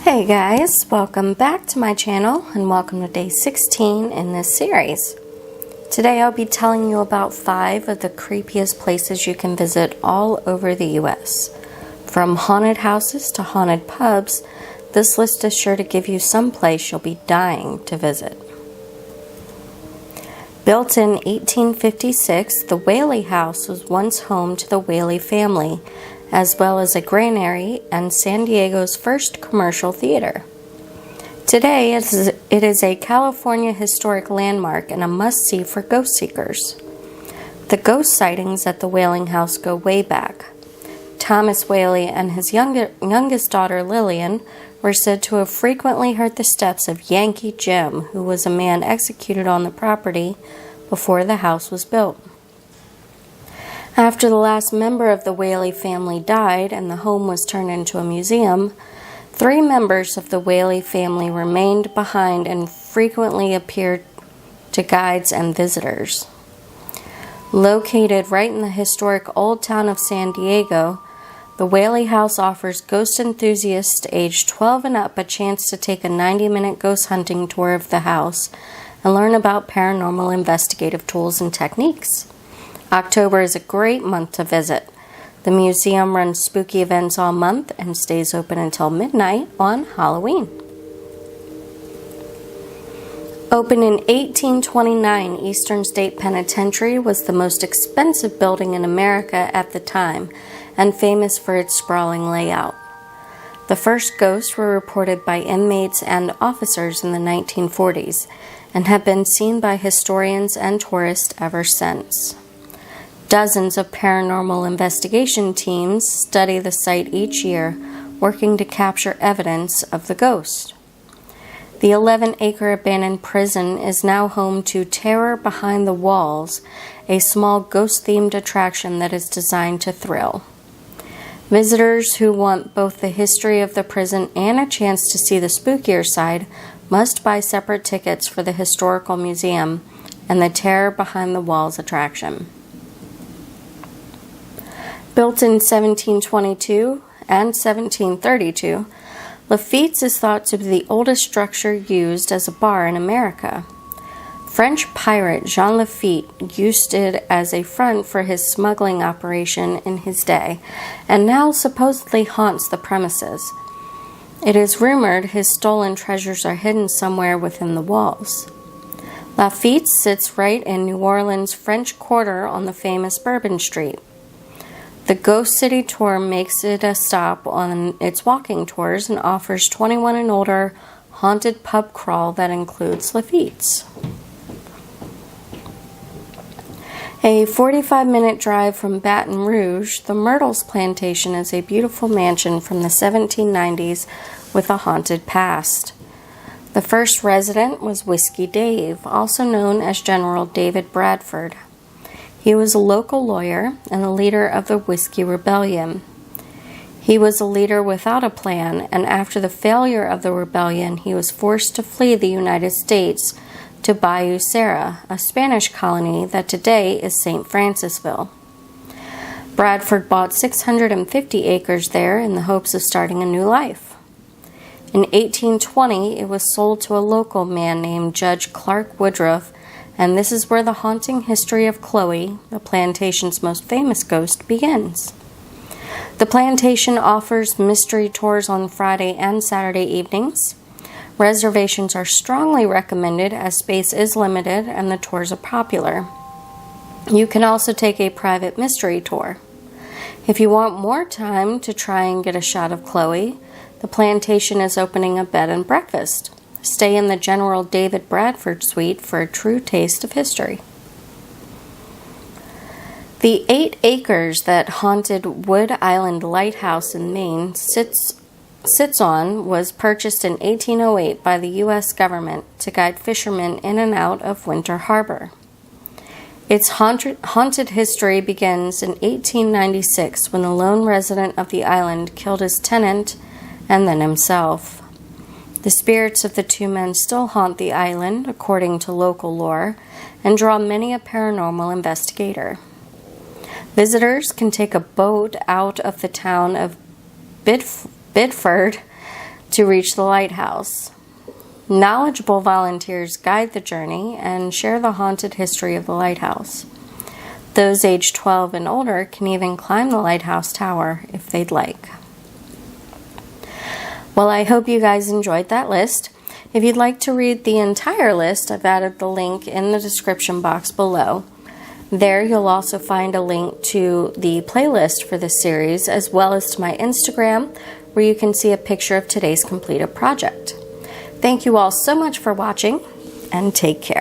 Hey guys, welcome back to my channel and welcome to day 16 in this series. Today I'll be telling you about 5 of the creepiest places you can visit all over the US. From haunted houses to haunted pubs, this list is sure to give you some place you'll be dying to visit. Built in 1856, the Whaley House was once home to the Whaley family, as well as a granary and San Diego's first commercial theater. Today, it is a California historic landmark and a must-see for ghost seekers. The ghost sightings at the Whaley House go way back. Thomas Whaley and his youngest daughter Lillian were said to have frequently heard the steps of Yankee Jim, who was a man executed on the property before the house was built. After the last member of the Whaley family died and the home was turned into a museum, 3 members of the Whaley family remained behind and frequently appeared to guides and visitors. Located right in the historic old town of San Diego, the Whaley House offers ghost enthusiasts aged 12 and up a chance to take a 90-minute ghost hunting tour of the house and learn about paranormal investigative tools and techniques. October is a great month to visit. The museum runs spooky events all month and stays open until midnight on Halloween. Opened in 1829, Eastern State Penitentiary was the most expensive building in America at the time and famous for its sprawling layout. The first ghosts were reported by inmates and officers in the 1940s and have been seen by historians and tourists ever since. Dozens of paranormal investigation teams study the site each year, working to capture evidence of the ghost. The 11-acre abandoned prison is now home to Terror Behind the Walls, a small ghost-themed attraction that is designed to thrill. Visitors who want both the history of the prison and a chance to see the spookier side must buy separate tickets for the Historical Museum and the Terror Behind the Walls attraction. Built in 1722 and 1732, Lafitte's is thought to be the oldest structure used as a bar in America. French pirate Jean Lafitte used it as a front for his smuggling operation in his day, and now supposedly haunts the premises. It is rumored his stolen treasures are hidden somewhere within the walls. Lafitte sits right in New Orleans' French Quarter on the famous Bourbon Street. The Ghost City Tour makes it a stop on its walking tours and offers 21 and older haunted pub crawl that includes Lafitte's. A 45-minute drive from Baton Rouge, the Myrtles Plantation is a beautiful mansion from the 1790s with a haunted past. The first resident was Whiskey Dave, also known as General David Bradford. He was a local lawyer and the leader of the Whiskey Rebellion. He was a leader without a plan, and after the failure of the rebellion, he was forced to flee the United States to Bayou Sara, a Spanish colony that today is St. Francisville. Bradford bought 650 acres there in the hopes of starting a new life. In 1820, it was sold to a local man named Judge Clark Woodruff, and this is where the haunting history of Chloe, the plantation's most famous ghost, begins. The plantation offers mystery tours on Friday and Saturday evenings. Reservations are strongly recommended as space is limited and the tours are popular. You can also take a private mystery tour. If you want more time to try and get a shot of Chloe, the plantation is opening a bed and breakfast. Stay in the General David Bradford suite for a true taste of history. The 8 acres that haunted Wood Island Lighthouse in Maine sits on was purchased in 1808 by the U.S. government to guide fishermen in and out of Winter Harbor. Its haunted history begins in 1896 when the lone resident of the island killed his tenant and then himself. The spirits of the 2 men still haunt the island, according to local lore, and draw many a paranormal investigator. Visitors can take a boat out of the town of Bidford to reach the lighthouse. Knowledgeable volunteers guide the journey and share the haunted history of the lighthouse. Those aged 12 and older can even climb the lighthouse tower if they'd like. Well, I hope you guys enjoyed that list. If you'd like to read the entire list, I've added the link in the description box below. There you'll also find a link to the playlist for this series, as well as to my Instagram, where you can see a picture of today's completed project. Thank you all so much for watching, and take care.